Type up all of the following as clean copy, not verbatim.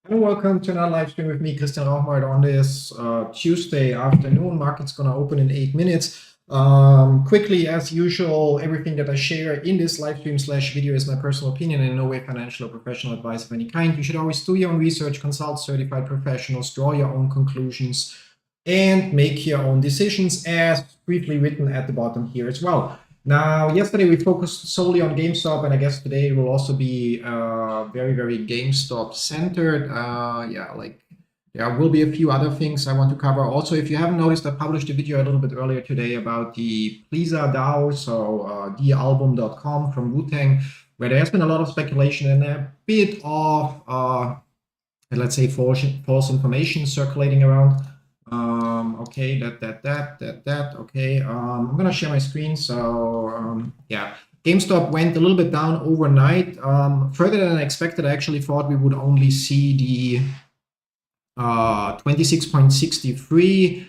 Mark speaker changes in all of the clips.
Speaker 1: Hello, welcome to another live stream with me, Christian Rauchenwald, on this Tuesday afternoon. Market's going to open in 8 minutes. Quickly, as usual, everything that I share in this live stream / video is my personal opinion and in no way financial or professional advice of any kind. You should always do your own research, consult certified professionals, draw your own conclusions, and make your own decisions, as briefly written at the bottom here as well. Now, yesterday we focused solely on GameStop, and I guess today will also be very GameStop centered. There will be a few other things I want to cover. Also, if you haven't noticed, I published a video a little bit earlier today about the Pleaser DAO, so thealbum.com from Wu-Tang, where there has been a lot of speculation and a bit of, let's say, false information circulating around. Okay, okay. I'm gonna share my screen. So yeah, GameStop went a little bit down overnight, further than I expected. I actually thought we would only see the 26.63.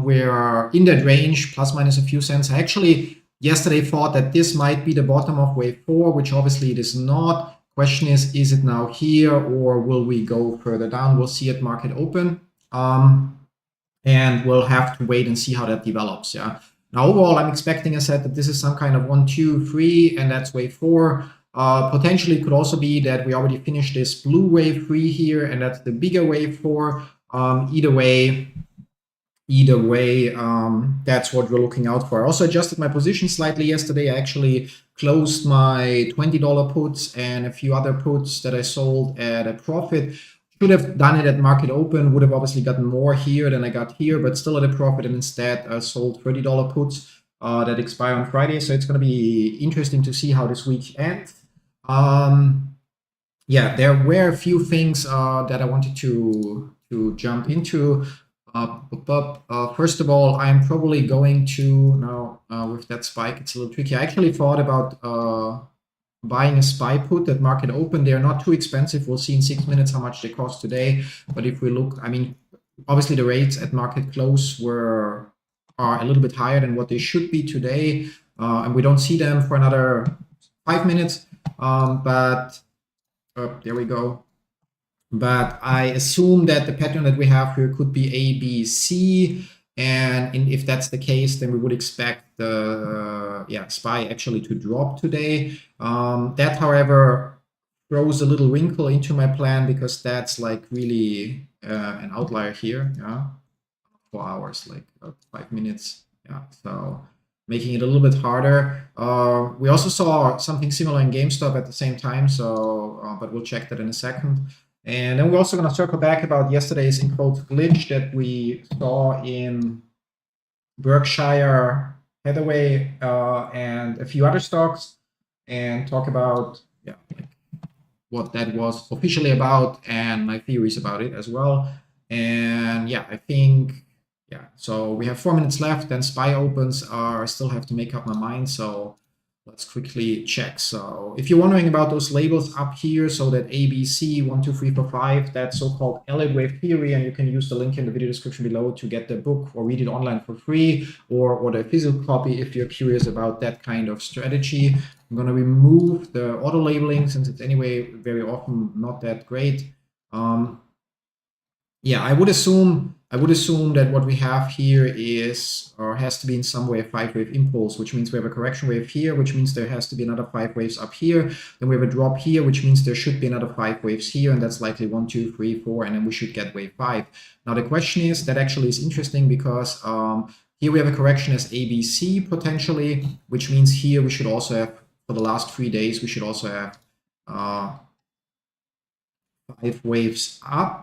Speaker 1: We're in that range, plus minus a few cents. I actually yesterday thought that this might be the bottom of wave 4, which obviously it is not. Question is it now here or will we go further down? We'll see at market open. And we'll have to wait and see how that develops. Yeah. Now, overall, I'm expecting, I said, that this is some kind of 1, 2, 3, and that's wave 4. Potentially, it could also be that we already finished this blue wave 3 here, and that's the bigger wave 4. Either way, that's what we're looking out for. I also adjusted my position slightly yesterday. I actually closed my $20 puts and a few other puts that I sold at a profit. Should have done it at market open, would have obviously gotten more here than I got here, but still at a profit, and instead I sold $30 puts that expire on Friday. So it's going to be interesting to see how this week ends. Yeah, there were a few things that I wanted to jump into. First of all, I'm probably going to, now with that spike, it's a little tricky. I actually thought about buying a SPY put at market open. They're not too expensive. We'll see in 6 minutes how much they cost today. But if we look, I mean, obviously the rates at market close are a little bit higher than what they should be today. And we don't see them for another 5 minutes. But there we go. But I assume that the pattern that we have here could be A, B, C. And if that's the case, then we would expect the SPY actually to drop today. That, however, throws a little wrinkle into my plan because that's like really an outlier here. Yeah, 4 hours, like 5 minutes. Yeah, so making it a little bit harder. We also saw something similar in GameStop at the same time. So, but we'll check that in a second. And then we're also going to circle back about yesterday's, in quotes, glitch that we saw in Berkshire Hathaway and a few other stocks, and talk about what that was officially about and my theories about it as well. And yeah, I think, so we have 4 minutes left, then SPY opens. I still have to make up my mind, so let's quickly check. So if you're wondering about those labels up here, so that ABC 1, 2, 3, 4, 5, that's so-called Elliott Wave Theory, and you can use the link in the video description below to get the book or read it online for free, or the physical copy if you're curious about that kind of strategy. I'm going to remove the auto labeling since it's anyway very often not that great. Yeah, I would assume that what we have here is, or has to be in some way, a 5-wave impulse, which means we have a correction wave here, which means there has to be another 5 waves up here. Then we have a drop here, which means there should be another 5 waves here, and that's likely 1, 2, 3, 4, and then we should get wave 5. Now the question is, that actually is interesting because here we have a correction as ABC potentially, which means here we should also have, for the last 3 days, we should also have 5 waves up.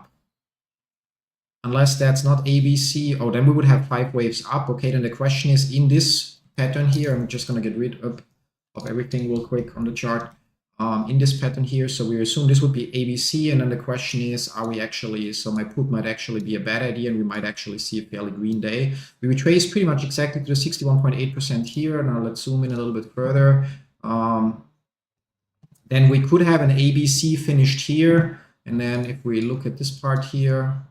Speaker 1: Unless that's not ABC, oh, then we would have 5 waves up. Okay, then the question is, in this pattern here, I'm just going to get rid of everything real quick on the chart. In this pattern here, so we assume this would be ABC, and then the question is, are we actually, so my put might actually be a bad idea, and we might actually see a fairly green day. We retrace pretty much exactly to the 61.8% here. Now let's zoom in a little bit further. Then we could have an ABC finished here, and then if we look at this part here,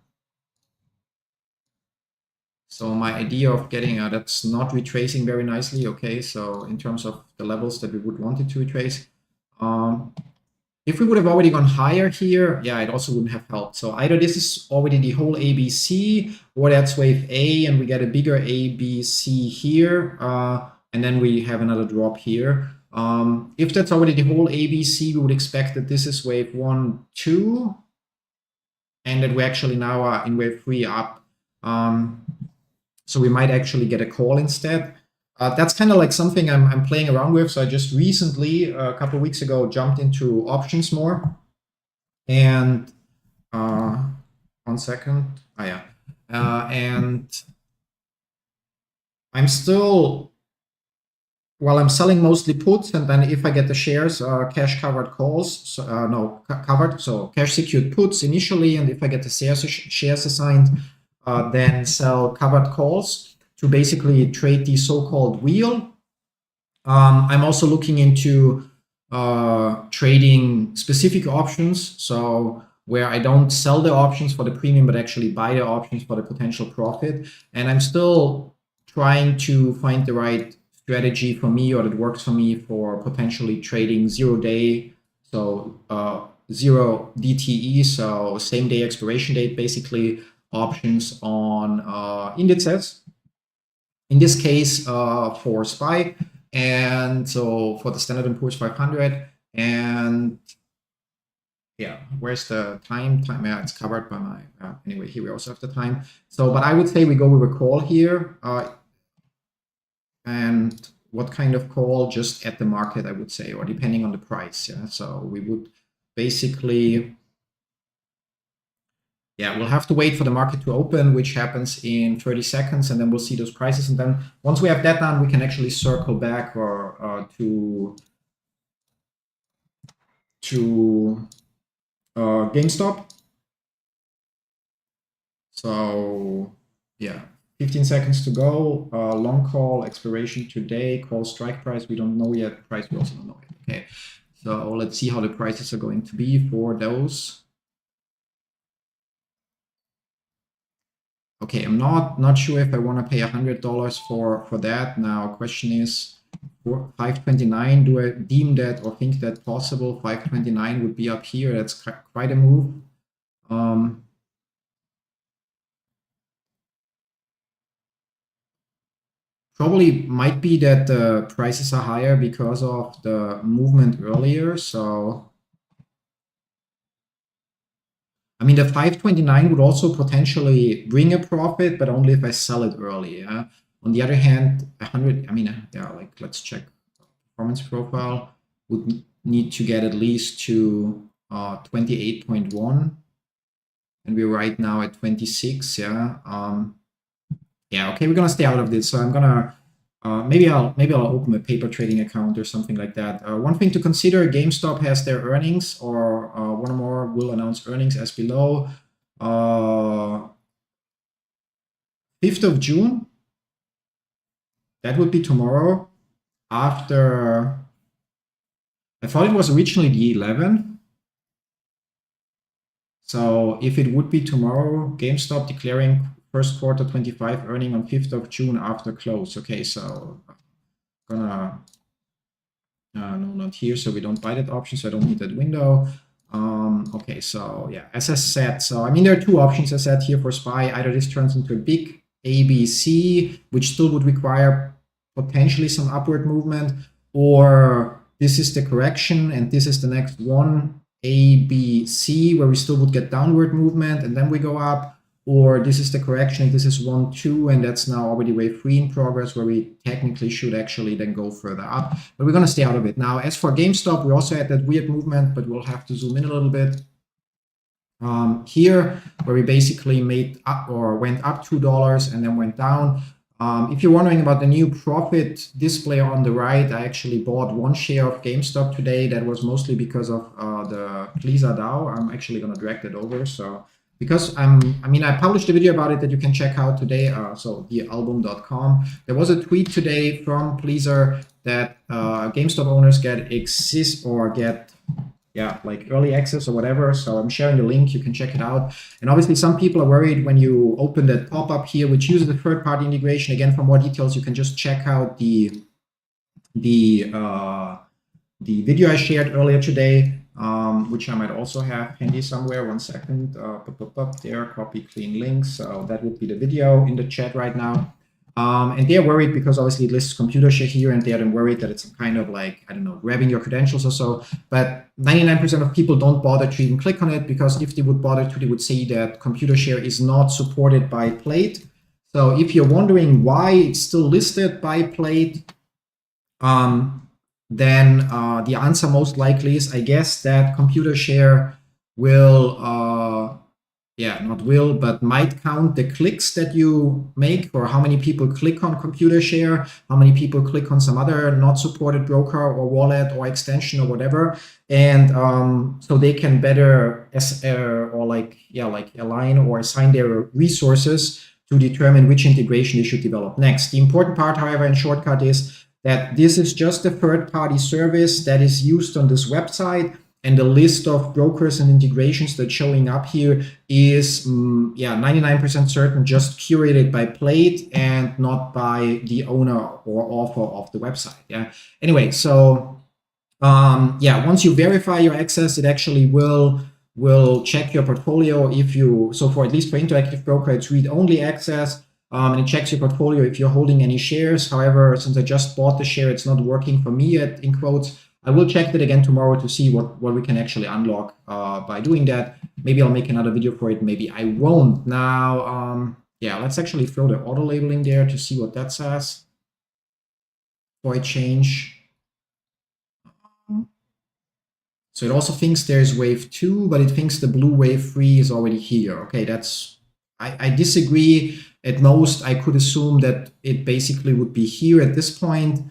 Speaker 1: so my idea of getting that's not retracing very nicely. Okay, so in terms of the levels that we would want it to retrace. If we would have already gone higher here, yeah, it also wouldn't have helped. So either this is already the whole ABC, or that's wave A, and we get a bigger ABC here, and then we have another drop here. If that's already the whole ABC, we would expect that this is wave 1, 2, and that we actually now are in wave 3 up. So we might actually get a call instead. That's kind of like something I'm playing around with. So I just recently, a couple of weeks ago, jumped into options more. And 1 second. Oh, yeah. And I'm still, well, I'm selling mostly puts. And then if I get the shares, cash covered calls, so, no, covered. So cash secured puts initially. And if I get the shares assigned, then sell covered calls to basically trade the so-called wheel. I'm also looking into trading specific options, so where I don't sell the options for the premium, but actually buy the options for the potential profit. And I'm still trying to find the right strategy for me, or that works for me, for potentially trading 0-day, so 0 DTE, so same day expiration date, basically options on indices. In this case, for SPY, and so for the Standard & Poor's 500, and yeah, where's the time? Yeah, it's covered by my, anyway, here we also have the time. So, but I would say we go with a call here, and what kind of call? Just at the market, I would say, or depending on the price. Yeah, so we would basically, yeah, we'll have to wait for the market to open, which happens in 30 seconds, and then we'll see those prices. And then once we have that done, we can actually circle back or to GameStop. So yeah, 15 seconds to go. Long call, expiration today, call strike price. We don't know yet. Price we also don't know yet. Okay, so let's see how the prices are going to be for those. Okay, I'm not sure if I want to pay $100 for that. Now, question is, for 529, do I deem that or think that possible? 529 would be up here. That's quite a move. Probably might be that the prices are higher because of the movement earlier. So, I mean, the 529 would also potentially bring a profit, but only if I sell it early. Yeah? On the other hand, 100, I mean, yeah, like let's check performance profile, would need to get at least to 28.1, and we're right now at 26. Yeah. Yeah. Okay, we're gonna stay out of this. So I'm gonna maybe I'll open a paper trading account or something like that. One thing to consider: GameStop has their earnings, or one or more will announce earnings as below. 5th of June. That would be tomorrow. After, I thought it was originally the 11th. So if it would be tomorrow, GameStop declaring first quarter 25 earning on 5th of June after close. Okay, so I'm gonna, no, not here. So we don't buy that option. So I don't need that window. Okay, so yeah, as I said, so I mean, there are two options I said here for SPY. Either this turns into a big ABC, which still would require potentially some upward movement, or this is the correction and this is the next one, ABC, where we still would get downward movement and then we go up, or this is the correction, this is 1, 2, and that's now already wave 3 in progress, where we technically should actually then go further up, but we're going to stay out of it. Now, as for GameStop, we also had that weird movement, but we'll have to zoom in a little bit. Here, where we basically made up or went up $2 and then went down. If you're wondering about the new profit display on the right, I actually bought 1 share of GameStop today. That was mostly because of the Pleaser DAO. I'm actually going to drag that over. So because I published a video about it that you can check out today. So thealbum.com. There was a tweet today from Pleaser that GameStop owners get like early access or whatever. So I'm sharing the link, you can check it out. And obviously some people are worried when you open that pop-up here, which uses the third-party integration. Again, for more details, you can just check out the video I shared earlier today. which I might also have handy somewhere. 1 second. There, copy clean links. So that would be the video in the chat right now. And they're worried because obviously it lists ComputerShare here, and they're then worried that it's kind of like, I don't know, grabbing your credentials or so. But 99% of people don't bother to even click on it, because if they would bother to, they would see that ComputerShare is not supported by Plate. So if you're wondering why it's still listed by Plate, then the answer most likely is, I guess, that ComputerShare will, but might count the clicks that you make, or how many people click on ComputerShare, how many people click on some other not supported broker or wallet or extension or whatever, and so they can better align or assign their resources to determine which integration they should develop next. The important part, however, in shortcut is that this is just a third-party service that is used on this website, and the list of brokers and integrations that's showing up here is 99% certain just curated by Plate and not by the owner or author of the website. Anyway, so once you verify your access, it actually will check your portfolio. So for at least for Interactive Broker, it's read-only access. And it checks your portfolio if you're holding any shares. However, since I just bought the share, it's not working for me yet, in quotes. I will check that again tomorrow to see what we can actually unlock by doing that. Maybe I'll make another video for it. Maybe I won't. Now, let's actually throw the auto labeling there to see what that says before I change. So it also thinks there's wave 2, but it thinks the blue wave 3 is already here. Okay, I disagree. At most, I could assume that it basically would be here at this point,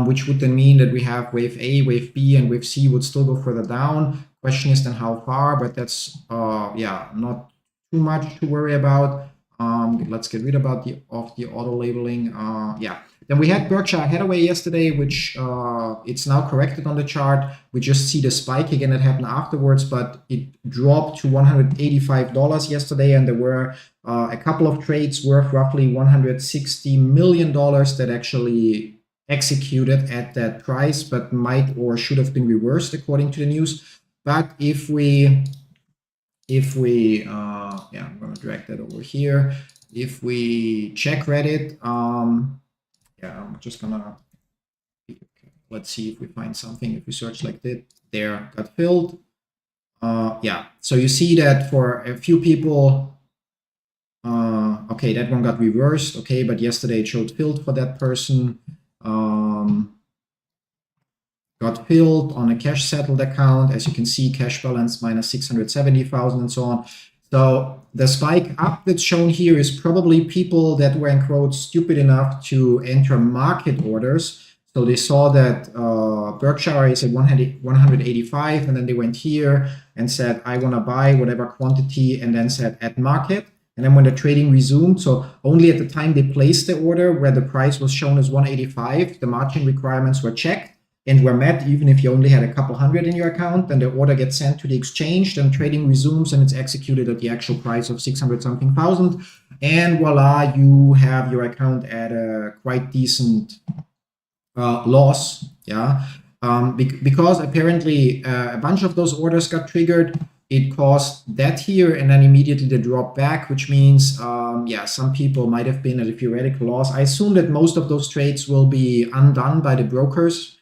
Speaker 1: which would then mean that we have wave A, wave B, and wave C would still go further down. Question is then how far, but that's not too much to worry about. Let's get rid of the auto labeling. Then we had Berkshire Hathaway yesterday, which it's now corrected on the chart. We just see the spike again that happened afterwards, but it dropped to $185 yesterday, and there were a couple of trades worth roughly $160 million that actually executed at that price, but might or should have been reversed according to the news. But if we I'm going to drag that over here. If we check Reddit, I'm just gonna, let's see if we find something. If we search like that, there got filled. So you see that for a few people, okay, that one got reversed. Okay, but yesterday it showed filled for that person. Got filled on a cash settled account. As you can see, cash balance minus 670,000 and so on. So the spike up that's shown here is probably people that were, in quotes, stupid enough to enter market orders. So they saw that Berkshire is at 185, and then they went here and said, I want to buy whatever quantity, and then said at market. And then when the trading resumed, so only at the time they placed the order where the price was shown as 185, the margin requirements were checked and were met, even if you only had a couple hundred in your account. Then the order gets sent to the exchange, then trading resumes, and it's executed at the actual price of 600-something thousand. And voila, you have your account at a quite decent loss, because apparently a bunch of those orders got triggered. It caused that here, and then immediately they drop back, which means, some people might have been at a theoretical loss. I assume that most of those trades will be undone by the brokers.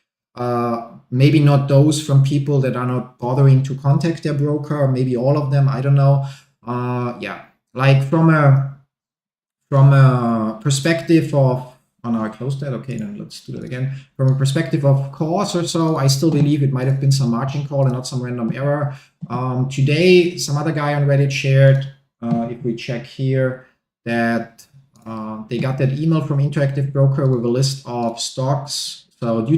Speaker 1: Maybe not those from people that are not bothering to contact their broker, or maybe all of them, I don't know. Like from a perspective of, oh no, I closed that. Okay, then let's do that again. From a perspective of cause or so, I still believe it might have been some margin call and not some random error. Today, some other guy on Reddit shared, if we check here, that they got that email from Interactive Broker with a list of stocks. So due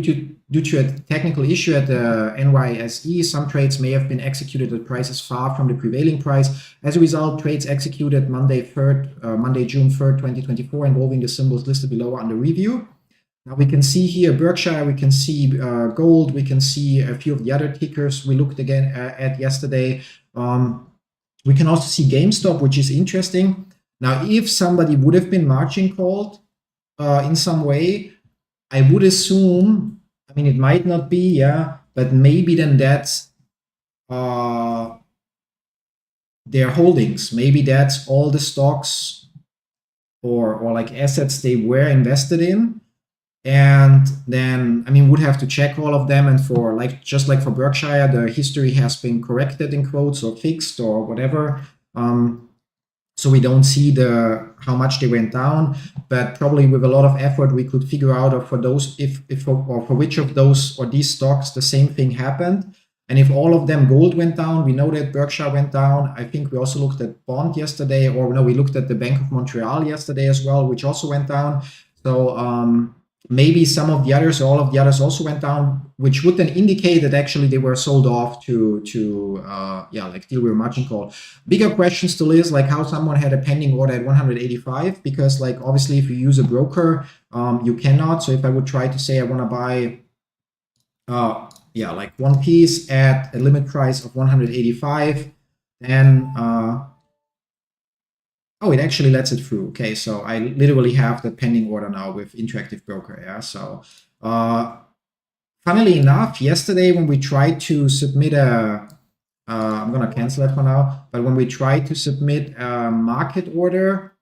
Speaker 1: to a technical issue at the NYSE, some trades may have been executed at prices far from the prevailing price. As a result, trades executed Monday, June 3rd, 2024, involving the symbols listed below are under review. Now we can see here Berkshire, we can see gold, we can see a few of the other tickers we looked again at yesterday. We can also see GameStop, which is interesting. Now, if somebody would have been margin called in some way, I would assume, I mean, it might not be, but maybe then that's their holdings. Maybe that's all the stocks or like assets they were invested in. And then, I mean, would have to check all of them. And for like, just like for Berkshire, the history has been corrected in quotes or fixed or whatever. So we don't see how much they went down, but probably with a lot of effort, we could figure out for those, or for which of those or these stocks the same thing happened. And if all of them gold went down, we know that Berkshire went down. I think we also looked at Bond yesterday, or no, we looked at the Bank of Montreal yesterday as well, which also went down. So maybe some of the others, or all of the others also went down, which would then indicate that actually they were sold off to like deal with margin call. Bigger question still is like how someone had a pending order at 185, because like obviously if you use a broker, you cannot. So if I would try to say I want to buy like one piece at a limit price of 185, then oh, it actually lets it through. Okay, so I literally have the pending order now with Interactive Broker. Yeah, so funnily enough, yesterday when we tried to submit I'm gonna cancel that for now, but when we tried to submit a market order,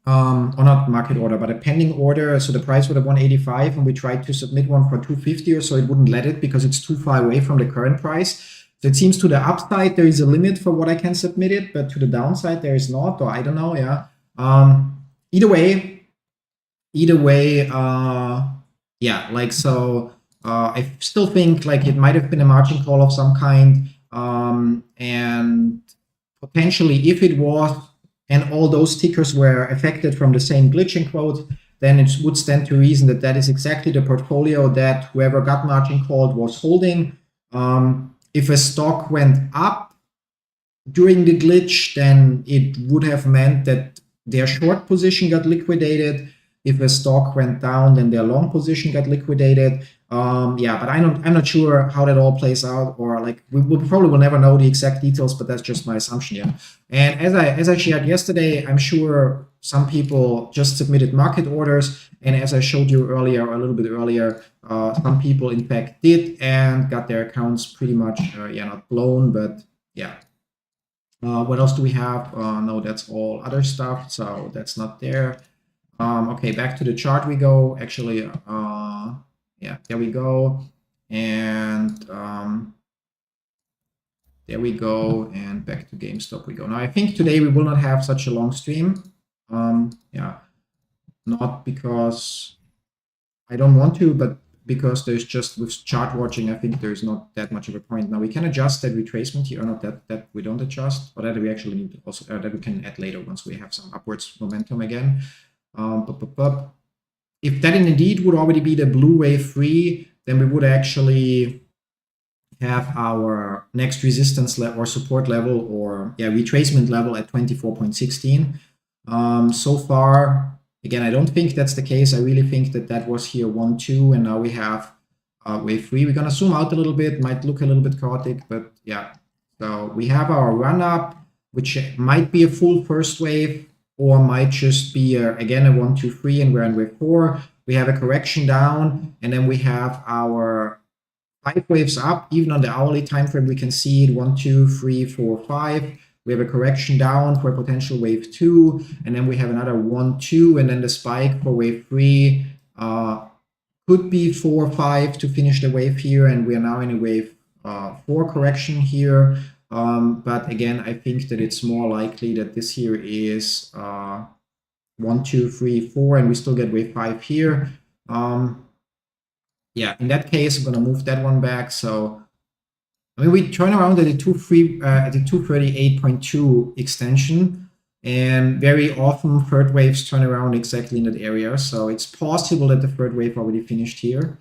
Speaker 1: or not market order, but a pending order, so the price was at 185, and we tried to submit one for 250 or so, it wouldn't let it because it's too far away from the current price. So it seems to the upside there is a limit for what I can submit it, but to the downside there is not, or I don't know. Yeah. Either way, yeah. Like so, I still think like it might have been a margin call of some kind, and potentially if it was, and all those tickers were affected from the same glitch in quote, then it would stand to reason that that is exactly the portfolio that whoever got margin called was holding. If a stock went up during the glitch, then it would have meant that their short position got liquidated. If a stock went down, then their long position got liquidated. Yeah, but I'm not sure how that all plays out, or like we probably will never know the exact details, but that's just my assumption. Yeah, and as I shared yesterday, I'm sure some people just submitted market orders, and as I showed you earlier, or a little bit earlier, some people in fact did and got their accounts pretty much not blown, but yeah. What else do we have? No, that's all other stuff, so that's not there. Okay, back to the chart we go. Actually, yeah, there we go. And there we go. And back to GameStop we go. Now, I think today we will not have such a long stream. Yeah, not because I don't want to, but because there's just with chart watching, I think there's not that much of a point. Now we can adjust that retracement here, or not that we don't adjust, but that we actually need to also that we can add later once we have some upwards momentum again. If that indeed would already be the blue wave 3, then we would actually have our next resistance level or support level, or retracement level at 24.16. So far, again, I don't think that's the case. I really think that was here 1, 2, and now we have wave 3. We're gonna zoom out a little bit, might look a little bit chaotic, but yeah. So we have our run up, which might be a full first wave, or might just be again a 1, 2, 3, and we're in wave 4. We have a correction down, and then we have our 5 waves up. Even on the hourly time frame, we can see it 1, 2, 3, 4, 5. We have a correction down for a potential wave 2, and then we have another 1, 2, and then the spike for wave 3 could be 4, 5 to finish the wave here, and we are now in a wave 4 correction here. But again, I think that it's more likely that this here is 1, 2, 3, 4, and we still get wave 5 here. Yeah, in that case, I'm gonna move that one back. So I mean, we turn around at the 238.2 extension, and very often third waves turn around exactly in that area. So it's possible that the third wave already finished here.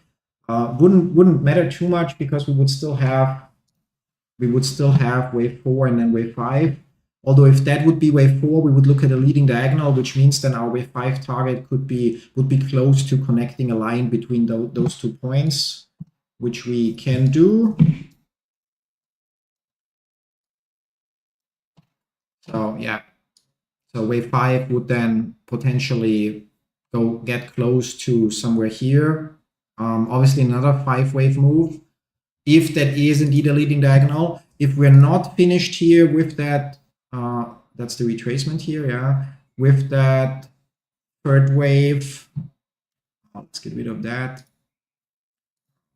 Speaker 1: Wouldn't matter too much because we would still have wave 4 and then wave 5. Although if that would be wave 4, we would look at a leading diagonal, which means then our wave 5 target would be close to connecting a line between those 2 points, which we can do. So yeah, so wave 5 would then potentially get close to somewhere here. Obviously another 5 wave move. if that is indeed a leading diagonal. If we're not finished here with that, that's the retracement here, yeah, with that third wave, let's get rid of that.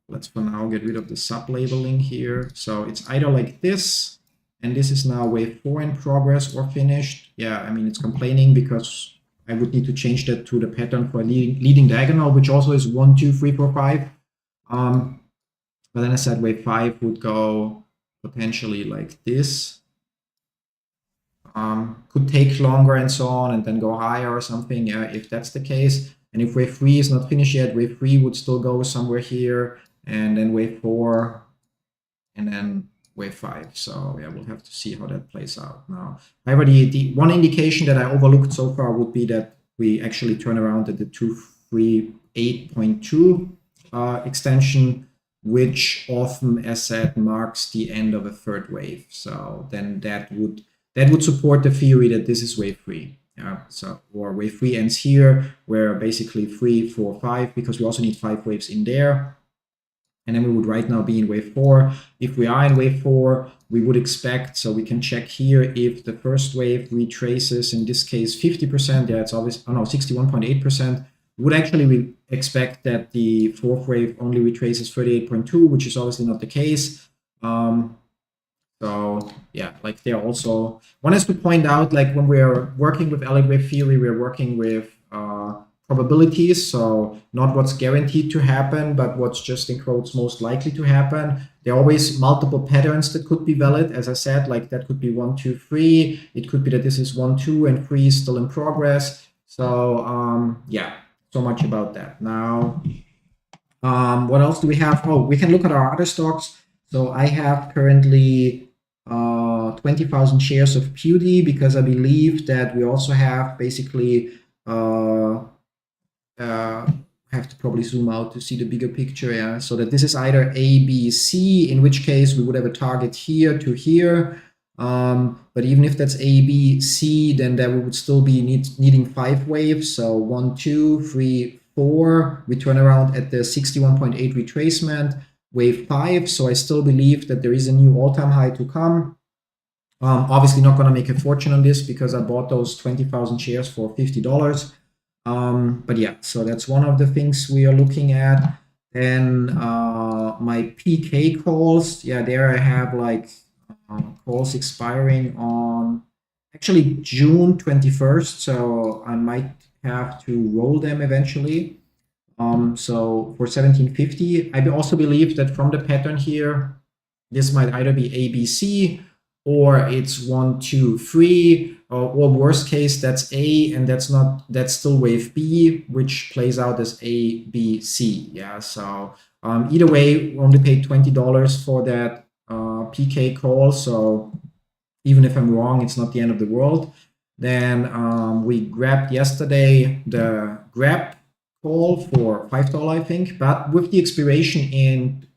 Speaker 1: Let's for now get rid of the sub-labeling here. So it's either like this, and this is now wave 4 in progress or finished. Yeah, I mean, it's complaining because I would need to change that to the pattern for leading diagonal, which also is 1, 2, 3, 4, 5. But then I said wave 5 would go potentially like this. Could take longer and so on, and then go higher or something, yeah, if that's the case. And if wave 3 is not finished yet, wave 3 would still go somewhere here, and then wave 4, and then wave 5. So yeah, we'll have to see how that plays out now. However, the one indication that I overlooked so far would be that we actually turn around at the 238.2 extension, which often, as said, marks the end of a third wave. So then that would support the theory that this is wave 3. Yeah, so, or wave 3 ends here, where basically 3, 4, 5, because we also need 5 waves in there. And then we would right now be in wave 4. If we are in wave 4, we would expect, so we can check here if the first wave retraces, in this case 50%, yeah, it's obvious, oh no, 61.8%. We would actually expect that the fourth wave only retraces 38.2, which is obviously not the case. So yeah, like they're also, one has to point out, like when we're working with Elliott Wave Theory, we're working with probabilities, so not what's guaranteed to happen, but what's just in quotes most likely to happen. There are always multiple patterns that could be valid, as I said, like that could be 1, 2, 3. It could be that this is 1, 2, and 3 is still in progress. So yeah, so much about that. Now, what else do we have? Oh, we can look at our other stocks. So I have currently 20,000 shares of PUD, because I believe that we also have basically have to probably zoom out to see the bigger picture, yeah. So that this is either A, B, C, in which case we would have a target here to here. But even if that's A, B, C, then there we would still be needing 5 waves. So 1, 2, 3, 4. We turn around at the 61.8 retracement, wave 5. So I still believe that there is a new all-time high to come. Obviously not going to make a fortune on this because I bought those 20,000 shares for $50. But yeah, so that's one of the things we are looking at. Then my PK calls, yeah, there I have like calls expiring on actually June 21st, so I might have to roll them eventually. So for 1750, I also believe that from the pattern here, this might either be ABC, or it's 1, 2, 3, or worst case, that's A, and that's still wave B, which plays out as A, B, C. Yeah, so either way, we only paid $20 for that PK call. So even if I'm wrong, it's not the end of the world. Then we grabbed yesterday the grab call for $5, I think, but with the expiration in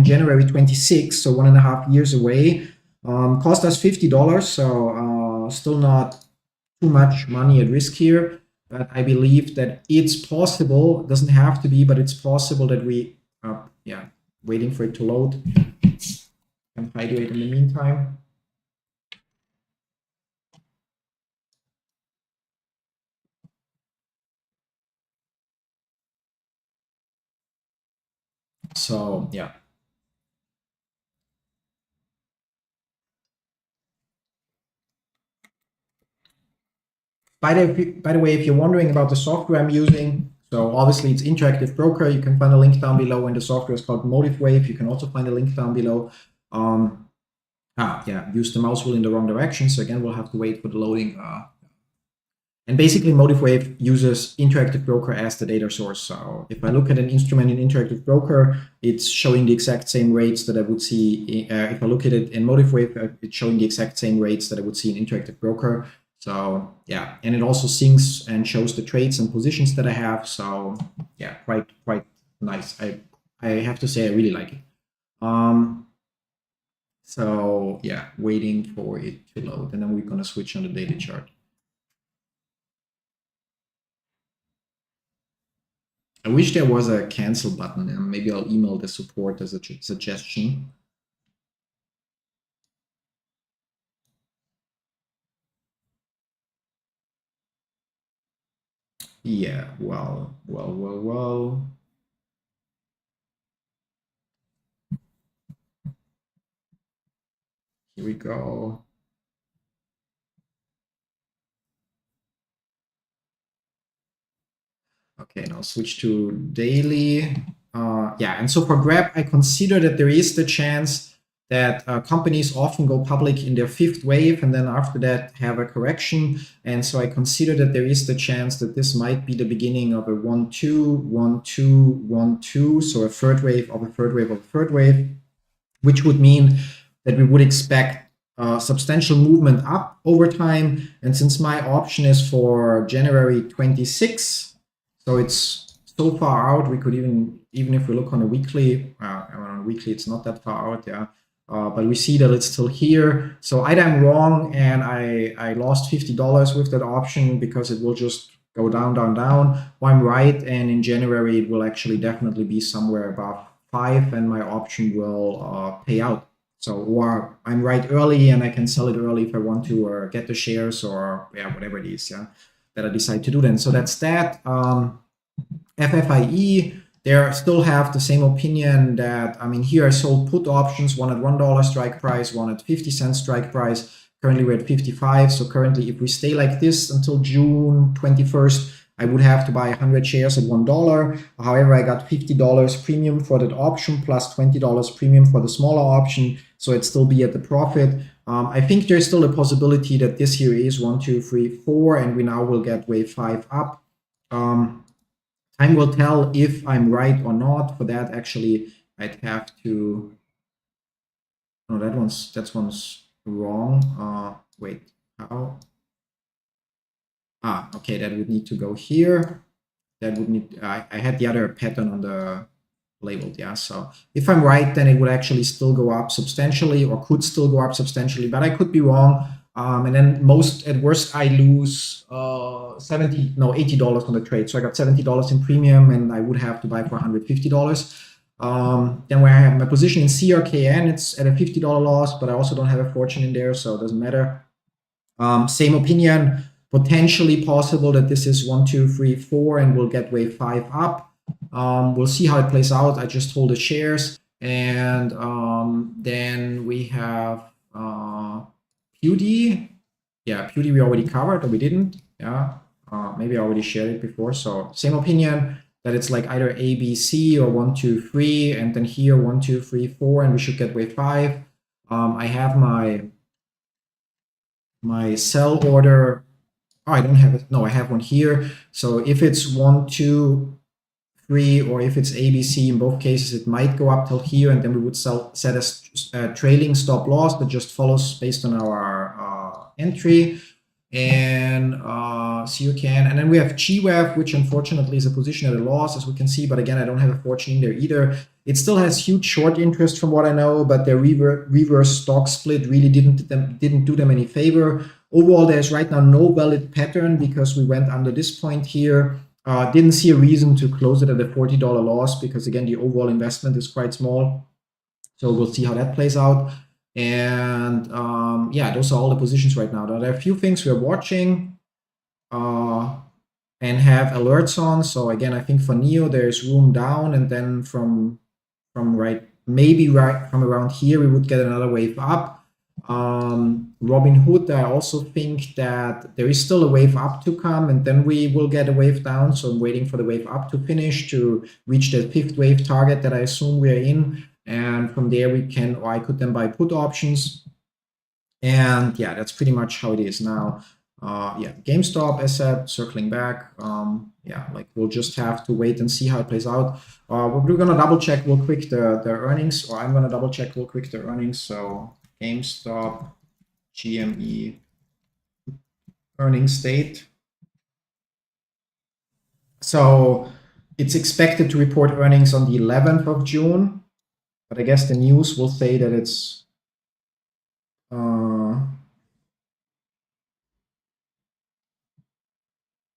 Speaker 1: January 26, so 1.5 years away. Cost us $50, so still not too much money at risk here. But I believe that it's possible, it doesn't have to be, but it's possible that we, yeah, waiting for it to load. Can hydrate in the meantime. So yeah. By the way, if you're wondering about the software I'm using, so obviously it's Interactive Broker. You can find a link down below, and the software is called Motive Wave. You can also find a link down below. Yeah, use the mouse wheel in the wrong direction. So again, we'll have to wait for the loading. And basically, Motive Wave uses Interactive Broker as the data source. So if I look at an instrument in Interactive Broker, it's showing the exact same rates that I would see. If I look at it in Motive Wave, it's showing the exact same rates that I would see in Interactive Broker. So yeah, and it also syncs and shows the trades and positions that I have. So yeah, quite nice. I have to say I really like it. So yeah, waiting for it to load, and then we're gonna switch on the daily chart. I wish there was a cancel button, and maybe I'll email the support as a suggestion. Yeah, well. Here we go. Okay, now switch to daily. Yeah, and so for Grab, I consider that there is the chance that companies often go public in their fifth wave and then after that have a correction. And so I consider that there is the chance that this might be the beginning of a 1, 2, 1, 2, 1, 2. So a third wave of a third wave of a third wave, which would mean that we would expect substantial movement up over time. And since my option is for January 26, so it's so far out, we could even if we look on a weekly, on a weekly, it's not that far out, yeah. But we see that it's still here. So either I'm wrong and I lost $50 with that option because it will just go down, down, down, or I'm right and in January it will actually definitely be somewhere above 5 and my option will pay out. So, or I'm right early and I can sell it early if I want to, or get the shares, or yeah, whatever it is, yeah, that I decide to do then. So that's that. FFIE, they still have the same opinion that, I mean, here I sold put options, one at $1 strike price, one at 50-cent strike price. Currently we're at 55. So currently, if we stay like this until June 21st, I would have to buy 100 shares at $1. However, I got $50 premium for that option plus $20 premium for the smaller option. So it'd still be at the profit. I think there's still a possibility that this here is 1, 2, 3, 4, and we now will get wave 5 up. Time will tell if I'm right or not. For that, actually, I'd have to. No, that one's wrong. Wait, how? Okay, that would need to go here. That would need. I had the other pattern on the labeled, yeah. So if I'm right, then it would actually still go up substantially, or could still go up substantially, but I could be wrong. And then at worst, I lose $80 on the trade. So I got $70 in premium, and I would have to buy for $150. Then where I have my position in CRKN, it's at a $50 loss, but I also don't have a fortune in there, so it doesn't matter. Same opinion, potentially possible that this is 1, 2, 3, 4, and we'll get wave 5 up. We'll see how it plays out. I just hold the shares, and then we have PUD. Yeah, PUD we already covered, or we didn't. Yeah, maybe I already shared it before. So same opinion that it's like either A, B, C, or 1, 2, 3, and then here 1, 2, 3, 4, and we should get wave 5. I have my sell order. Oh, I don't have it. No, I have one here. So if it's 1, 2, 3, or if it's ABC, in both cases, it might go up till here, and then we would set a trailing stop loss that just follows based on our entry. And CUCAN, and then we have GWAF, which unfortunately is a position at a loss, as we can see. But again, I don't have a fortune in there either. It still has huge short interest from what I know, but their reverse stock split really didn't do them any favor. Overall, there's right now no valid pattern because we went under this point here. Didn't see a reason to close it at a $40 loss because, again, the overall investment is quite small. So we'll see how that plays out. And yeah, those are all the positions right now. There are a few things we're watching and have alerts on. So again, I think for NEO, there's room down, and then from maybe right from around here, we would get another wave up. Robinhood, I also think that there is still a wave up to come, and then we will get a wave down. So I'm waiting for the wave up to finish to reach the 5th wave target that I assume we're in. And from there we can, or I could then buy put options. And yeah, that's pretty much how it is now. Yeah, GameStop, as said, circling back. Yeah, like we'll just have to wait and see how it plays out. We're gonna double check real quick the earnings, or I'm gonna double check real quick the earnings. So GameStop, GME, earnings date. So it's expected to report earnings on the 11th of June, but I guess the news will say that it's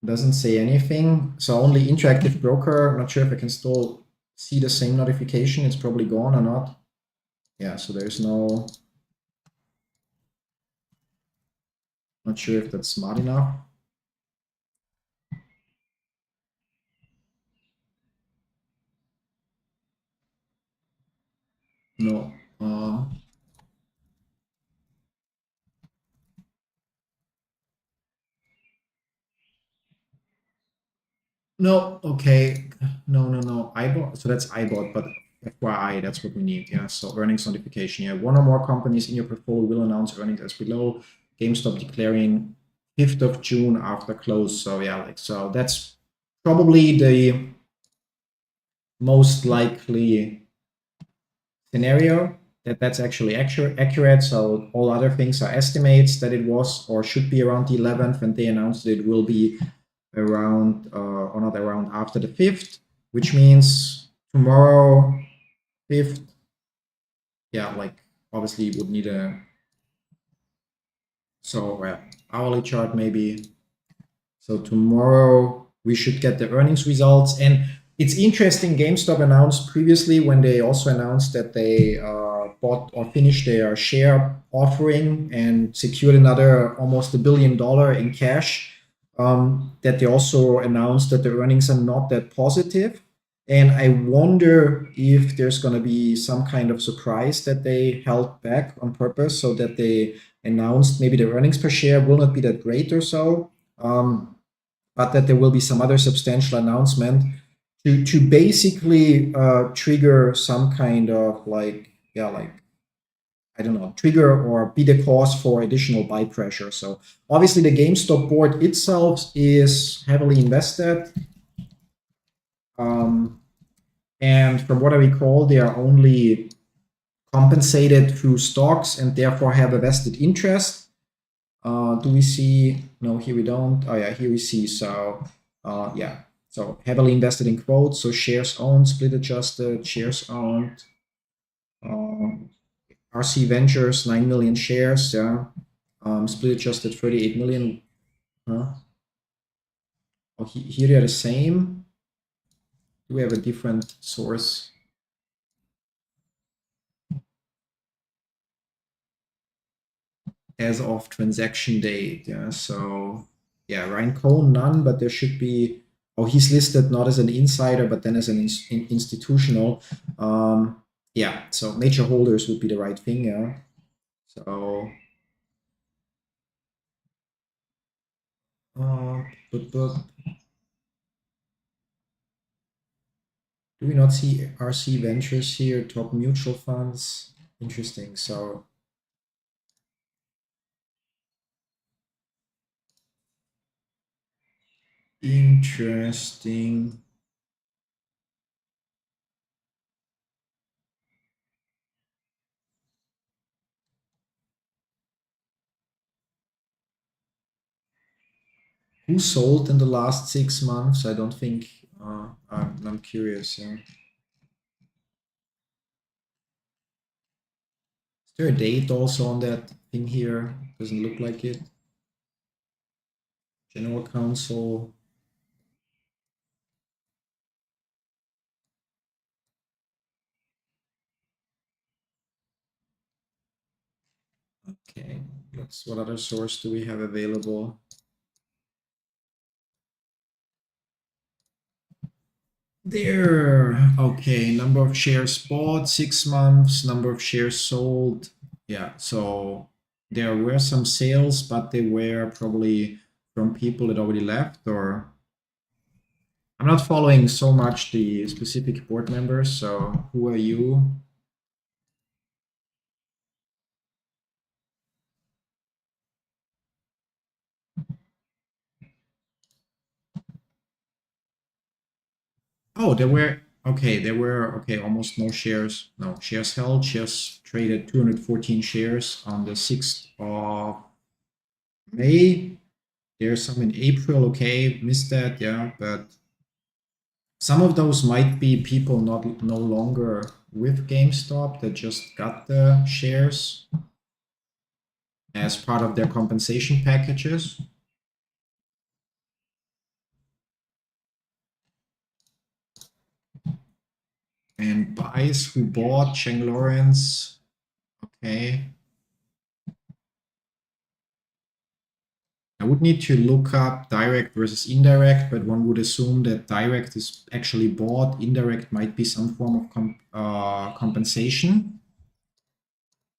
Speaker 1: Doesn't say anything. So only interactive broker. Not sure if I can still see the same notification. It's probably gone or not. Yeah, so there's no. Not sure if that's smart enough. No. No, okay. No. iBot. So that's iBot, but FYI, that's what we need. Yeah. So earnings notification. Yeah. One or more companies in your portfolio will announce earnings as below. GameStop declaring 5th of June after close. So yeah, like so that's probably the most likely scenario that's actually accurate. So all other things are estimates that it was or should be around the 11th, and they announced it will be around or not around after the 5th, which means tomorrow 5th. Yeah, like obviously you would need a hourly chart maybe. So tomorrow we should get the earnings results. And it's interesting, GameStop announced previously when they also announced that they bought or finished their share offering and secured another almost $1 billion in cash, that they also announced that the earnings are not that positive. And I wonder if there's going to be some kind of surprise that they held back on purpose so that they announced maybe the earnings per share will not be that great or so. But that there will be some other substantial announcement to basically trigger some kind of I don't know, trigger or be the cause for additional buy pressure. So obviously the GameStop board itself is heavily invested. And from what I recall, they are only compensated through stocks and therefore have a vested interest. Do we see? No, here we don't. Oh yeah, here we see. So yeah, so heavily invested in quotes. So shares owned, split adjusted, shares owned. RC Ventures 9 million shares. Yeah, split adjusted 38 million. Huh? Oh, here they are the same. Do we have a different source? As of transaction date. Yeah, so yeah, Ryan Cohn, none, but there should be. Oh, he's listed not as an insider, but then as an institutional. Yeah, so major holders would be the right thing. Yeah, so. But do we not see RC Ventures here? Top mutual funds. Interesting. So. Interesting. Who sold in the last 6 months? I don't think. I'm curious. Yeah. Is there a date also on that thing here? Doesn't look like it. General counsel. Okay, what other source do we have available? There. Okay, number of shares bought 6 months, number of shares sold. Yeah, so there were some sales, but they were probably from people that already left, or I'm not following so much the specific board members. So who are you? Oh, there were almost no shares. No shares held. Shares traded 214 shares on the 6th of May. There's some in April. Okay, missed that. Yeah, but some of those might be people no longer with GameStop that just got the shares as part of their compensation packages. And buys, who bought? Cheng Lawrence. Okay. I would need to look up direct versus indirect, but one would assume that direct is actually bought. Indirect might be some form of compensation.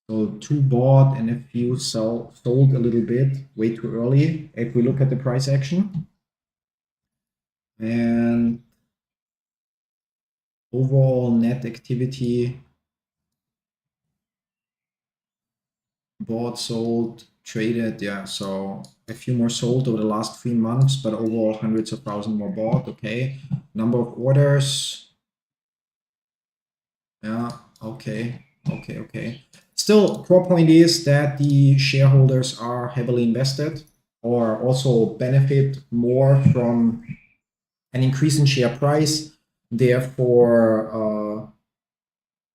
Speaker 1: So 2 bought and a few sold a little bit, way too early if we look at the price action. And overall net activity, bought, sold, traded, yeah, so a few more sold over the last 3 months, but overall hundreds of thousands more bought. Okay, number of orders, yeah, okay. Still, core point is that the shareholders are heavily invested or also benefit more from an increase in share price. Therefore,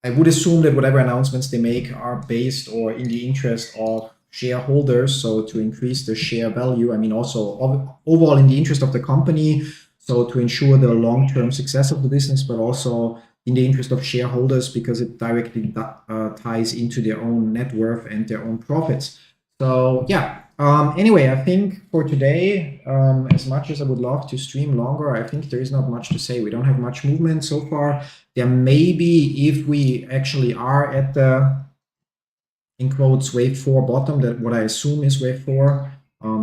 Speaker 1: I would assume that whatever announcements they make are based or in the interest of shareholders, so to increase the share value. I mean, also overall in the interest of the company, so to ensure the long-term success of the business, but also in the interest of shareholders because it directly ties into their own net worth and their own profits. So yeah, anyway, I think for today, as much as I would love to stream longer, I think there is not much to say. We don't have much movement so far. There may be, if we actually are at the, in quotes, wave 4 bottom, that what I assume is wave 4,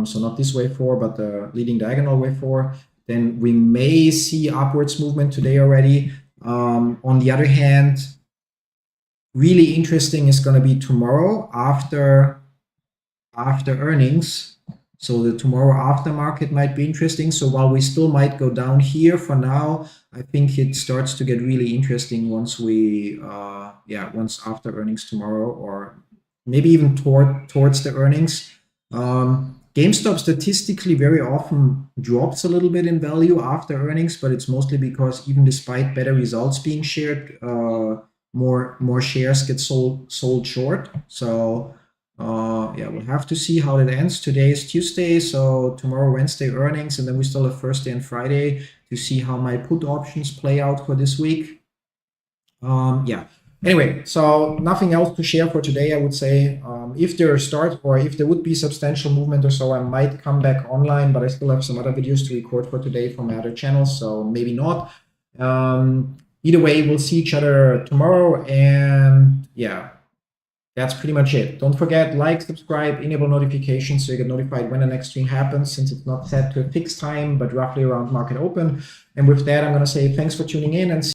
Speaker 1: so not this wave 4, but the leading diagonal wave 4, then we may see upwards movement today already. On the other hand, really interesting is going to be tomorrow after earnings. So the tomorrow aftermarket might be interesting. So while we still might go down here for now, I think it starts to get really interesting once we, once after earnings tomorrow, or maybe even towards the earnings. GameStop statistically very often drops a little bit in value after earnings, but it's mostly because even despite better results being shared, more shares get sold short. So we'll have to see how it ends. Today is Tuesday, so tomorrow Wednesday earnings, and then we still have Thursday and Friday to see how my put options play out for this week. Anyway, so nothing else to share for today, I would say. If there would be substantial movement or so, I might come back online, but I still have some other videos to record for today from my other channels, so maybe not. Either way, we'll see each other tomorrow, and yeah, that's pretty much it. Don't forget, like, subscribe, enable notifications so you get notified when the next stream happens, since it's not set to a fixed time, but roughly around market open. And with that, I'm going to say thanks for tuning in and